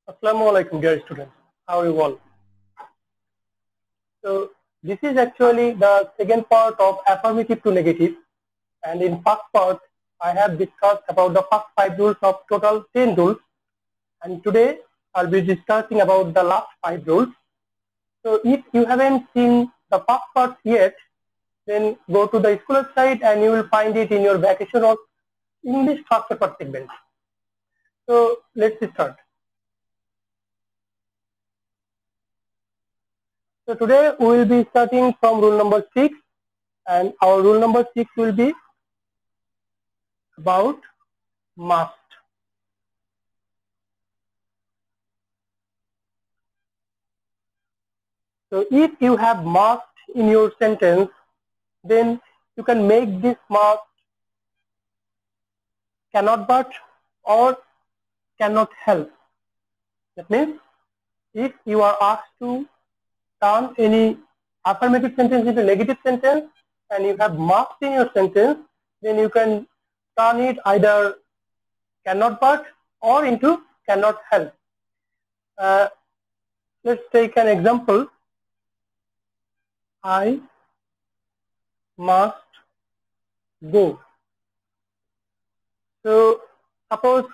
Assalamualaikum dear students. How are you all? So this is actually the second part of affirmative to negative, and in first part I have discussed about the first 5 rules of total 10 rules, and today I'll be discussing about the last 5 rules. So if you haven't seen the first part yet, then go to the school website and you will find it in your vacation or English first paper segment. So let's start. So today we will be starting from rule number 6, and our rule number 6 will be about must. So if you have must in your sentence, then you can make this must cannot but or cannot help. That means if you are asked to turn any affirmative sentence into negative sentence and you have must in your sentence, then you can turn it either cannot but or into cannot help. Let's take an example. I must go. So suppose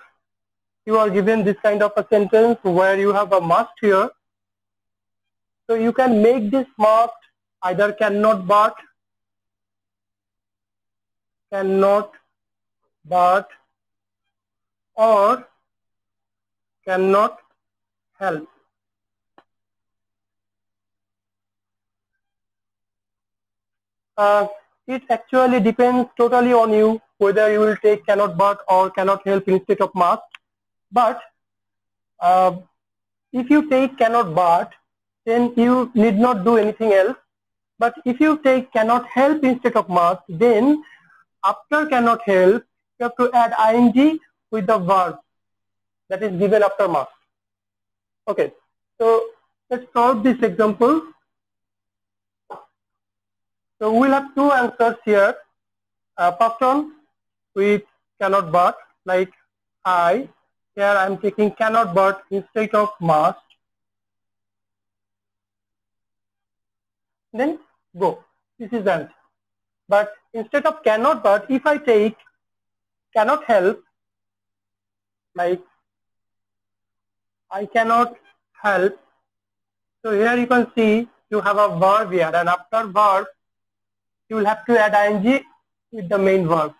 you are given this kind of a sentence where you have a must here. So you can make this must either cannot but or cannot help. It actually depends totally on you whether you will take cannot but or cannot help instead of must. But if you take cannot but, then you need not do anything else. But if you take cannot help instead of must, then after cannot help, you have to add ing with the verb that is given after must. Okay, so let's solve this example. So we'll have two answers here. First one with cannot but, like I. Here I'm taking cannot but instead of must. Then go. This is the answer. But instead of cannot but, if I take cannot help, like I cannot help. So here you can see you have a verb here, and after verb you will have to add ing with the main verb,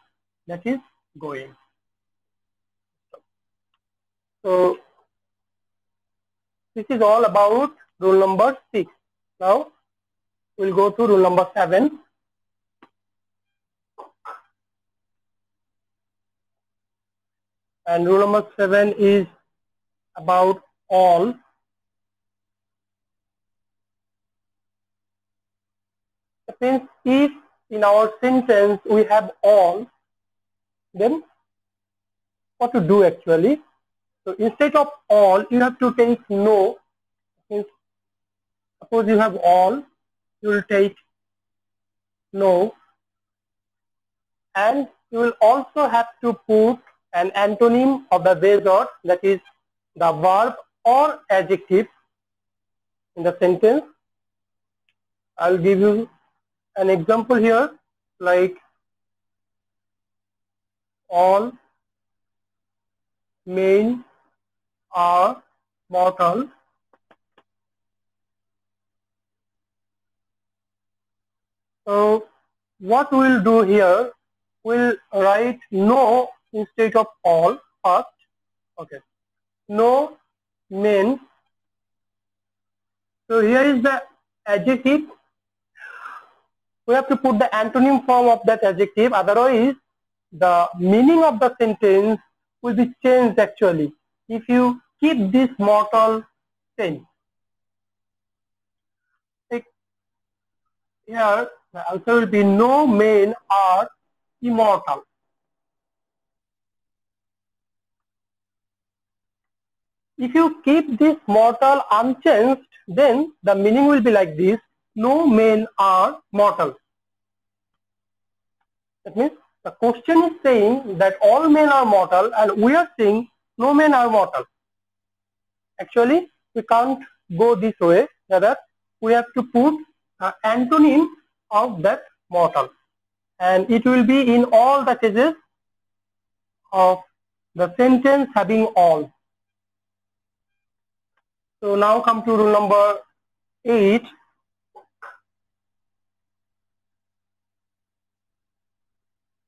that is going. So this is all about rule number 6. Now we'll go to rule number 7. And rule number 7 is about all. That means if in our sentence we have all, then what to do actually? So instead of all, you have to take no. Means suppose you have all, you will take no, and you will also have to put an antonym of the base word, that is the verb or adjective in the sentence. I'll give you an example here, like all men are mortal. So what we'll do here, we'll write no instead of all first. Okay, no men. So here is the adjective. We have to put the antonym form of that adjective, otherwise the meaning of the sentence will be changed actually if you keep this mortal thing. Like here the answer will be no men are immortal. If you keep this mortal unchanged, then the meaning will be like this: no men are mortal. That means the question is saying that all men are mortal, and we are saying no men are mortal. Actually, we can't go this way. Rather, we have to put an antonym of that mortal, and it will be in all the cases of the sentence having all. So now come to rule number 8.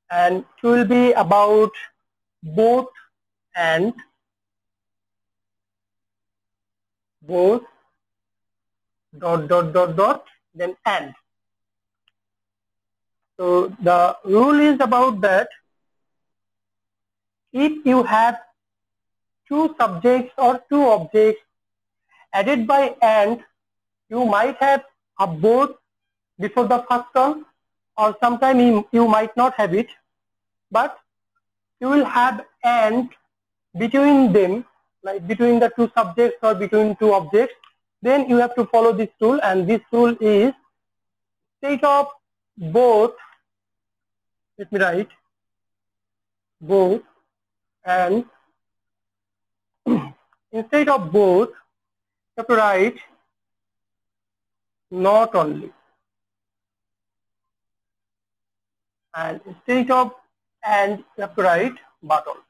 And it will be about both and, both dot then and. So the rule is about that if you have two subjects or two objects added by and, you might have a both before the first term, or sometime you might not have it, but you will have and between them, like between the two subjects or between two objects. Then you have to follow this rule, and this rule is instead of both, let me write both, and instead of both you have to write not only, and instead of and you have to write but also.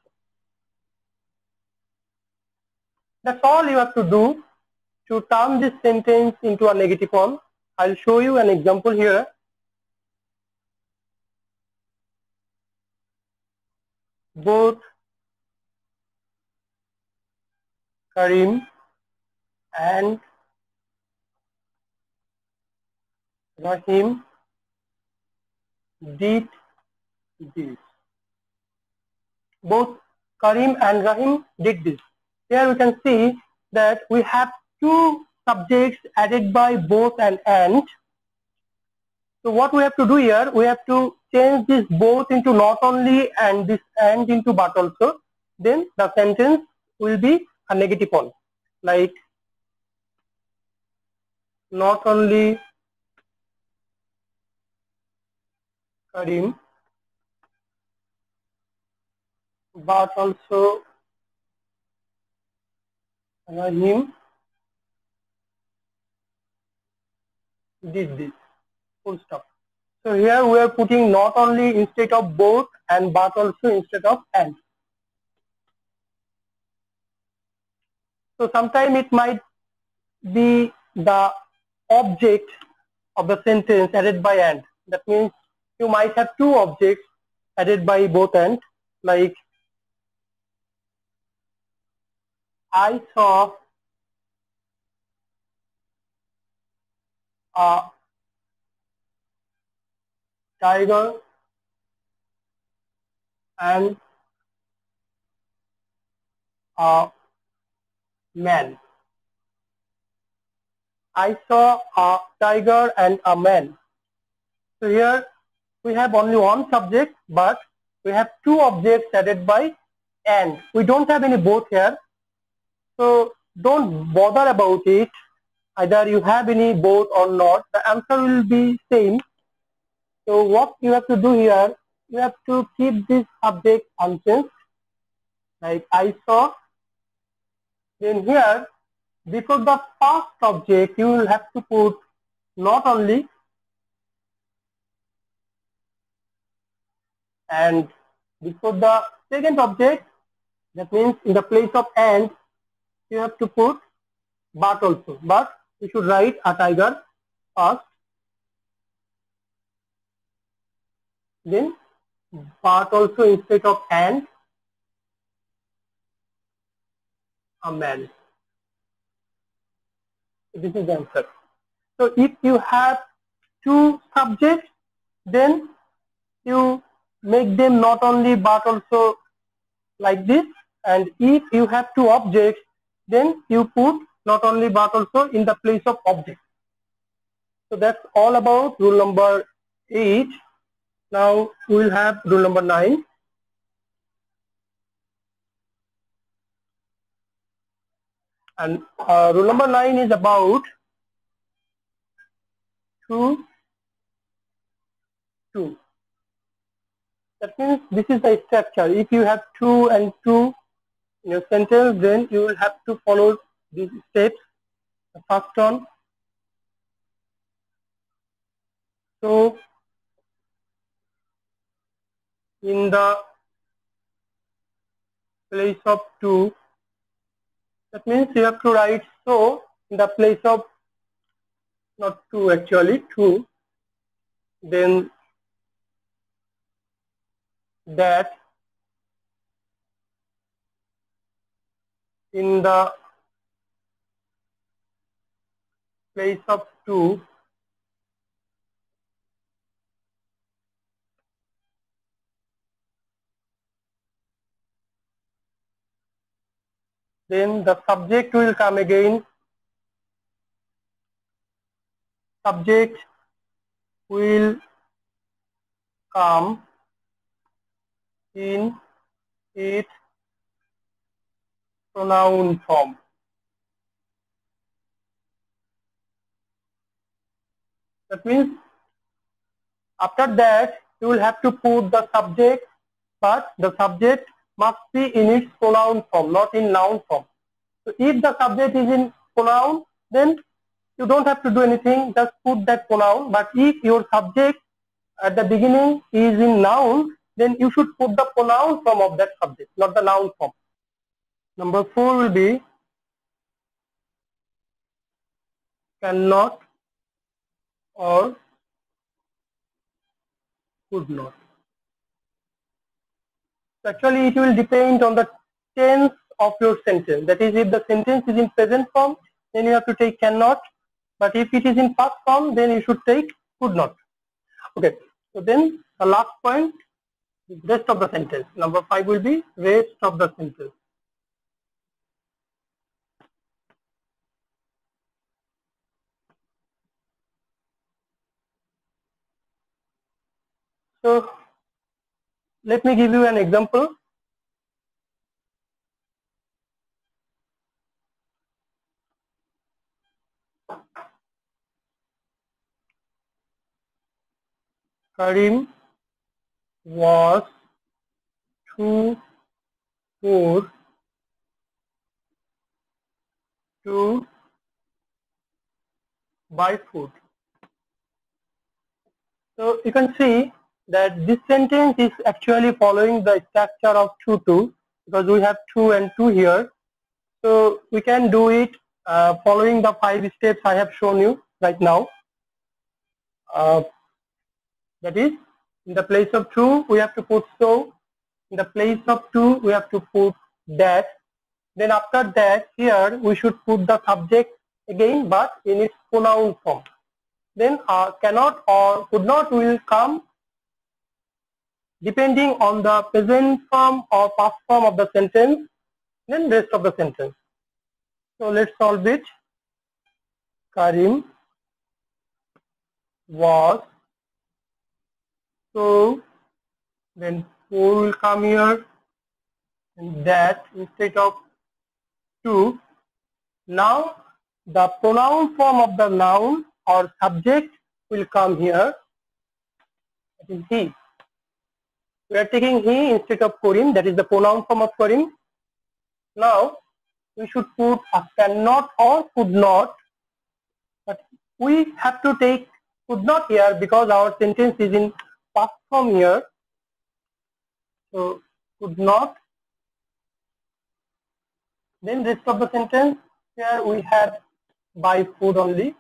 That's all you have to do to turn this sentence into a negative form. I'll show you an example here. Both Karim and Rahim did this. Both Karim and Rahim did this. Here we can see that we have two subjects added by both and. So what we have to do here, we have to change this both into not only and this and into but also. Then the sentence will be a negative one, like not only Karim but also Rahim did this. Full stop. So here we are putting not only instead of both and but also instead of and. So sometimes it might be the object of the sentence added by and. That means you might have two objects added by both and, like I saw a tiger and a man. I saw a tiger and a man. So here we have only one subject, but we have two objects added by and. We don't have any both here. So don't bother about it. Either you have any both or not, the answer will be same. So what you have to do here, you have to keep this subject unchanged, like I saw. Then here, before the first object, you will have to put not only, and before the second object, that means in the place of and, you have to put but also. But you should write a tiger first, then but also instead of and, a man. This is the answer. So if you have two subjects, then you make them not only but also, like this. And if you have two objects, then you put not only but also in the place of object. So that's all about rule number 8. Now we will have rule number 9. And rule number 9 is about 2, 2. That means this is the structure. If you have 2 and 2 in your sentence, then you will have to follow these steps. The first one, so in the place of 2, that means you have to write so in the place of not 2 actually 2, then that in the place of 2, then the subject will come again. Subject will come in its pronoun form. That means after that you will have to put the subject, but the subject must be in its pronoun form, not in noun form. So if the subject is in pronoun, then you don't have to do anything, just put that pronoun. But if your subject at the beginning is in noun, then you should put the pronoun form of that subject, not the noun form. Number 4 will be cannot or could not. So actually, it will depend on the tense of your sentence. That is, if the sentence is in present form, then you have to take cannot. But if it is in past form, then you should take could not. Okay. So then the last point is rest of the sentence. Number 5 will be rest of the sentence. So let me give you an example. Karim was too poor to buy food. So you can see that this sentence is actually following the structure of 2 because we have 2 and 2 here. So we can do it following the 5 steps I have shown you right now. That is, in the place of 2 we have to put so, in the place of 2 we have to put that. Then after that, here we should put the subject again, but in its pronoun form. Then cannot or could not will come depending on the present form or past form of the sentence, then rest of the sentence. So let's solve it. Karim was, so then 4 will come here, and that instead of 2. Now the pronoun form of the noun or subject will come here. That is he. We are taking he instead of Karim, that is the pronoun form of Karim. Now we should put a cannot or could not, but we have to take could not here because our sentence is in past form here. So could not. Then rest of the sentence, here we have buy food only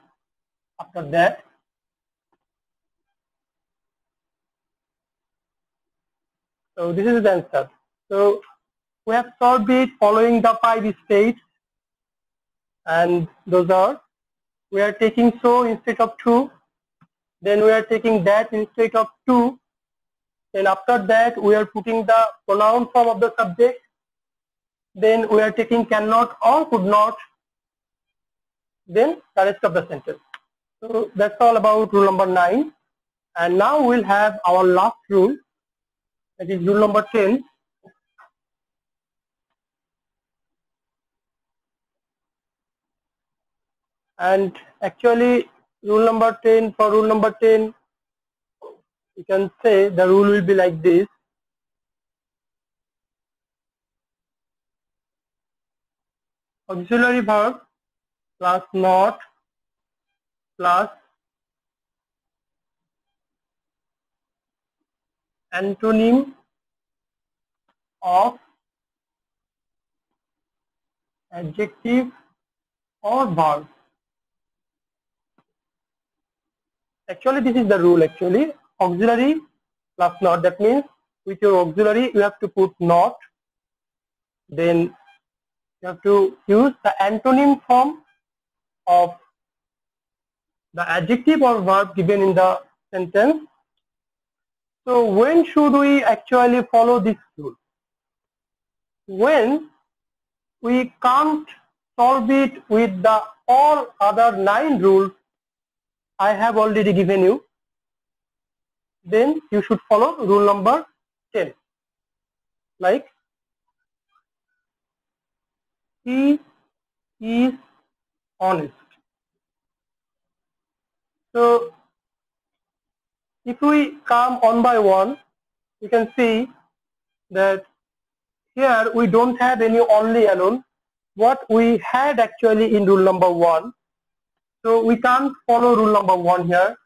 after that. So this is the answer. So we have solved it following the 5 steps, and those are, we are taking so instead of 2, then we are taking that instead of 2, then after that we are putting the pronoun form of the subject, then we are taking cannot or could not, then the rest of the sentence. So that's all about rule number 9. And now we'll have our last rule, that is rule number 10. And actually rule number 10, for rule number 10, you can say the rule will be like this. Auxiliary verb plus not plus antonym of adjective or verb. Actually, this is the rule actually. Auxiliary plus not. That means with your auxiliary, you have to put not. Then you have to use the antonym form of the adjective or verb given in the sentence. So when should we actually follow this rule? When we can't solve it with the all other 9 rules I have already given you, then you should follow rule number 10. Like, he is honest. So if we come one by one, you can see that here we don't have any only alone. What we had actually in rule number 1. So we can't follow rule number 1 here.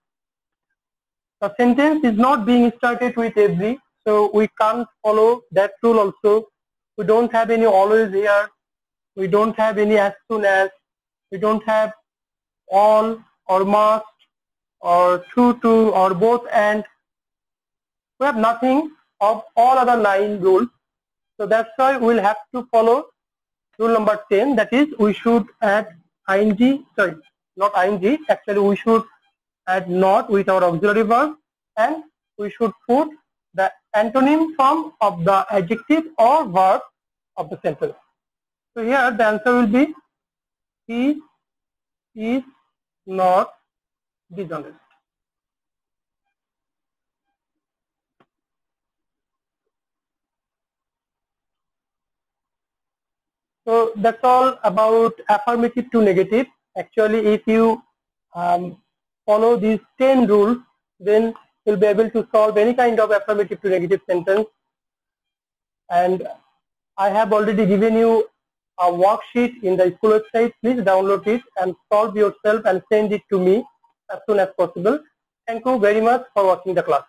The sentence is not being started with every, so we can't follow that rule also. We don't have any always here. We don't have any as soon as. We don't have all or must or true to or both and. We have nothing of all other 9 rules. So that's why we'll have to follow rule number 10. That is, we should add ing, sorry, not ing. Actually, we should add not with our auxiliary verb, and we should put the antonym form of the adjective or verb of the sentence. So here the answer will be he is not dishonest. So that's all about affirmative to negative. Actually, if you follow these 10 rules, then you'll be able to solve any kind of affirmative to negative sentence. And I have already given you a worksheet in the school website. Please download it and solve yourself and send it to me as soon as possible. Thank you very much for watching the class.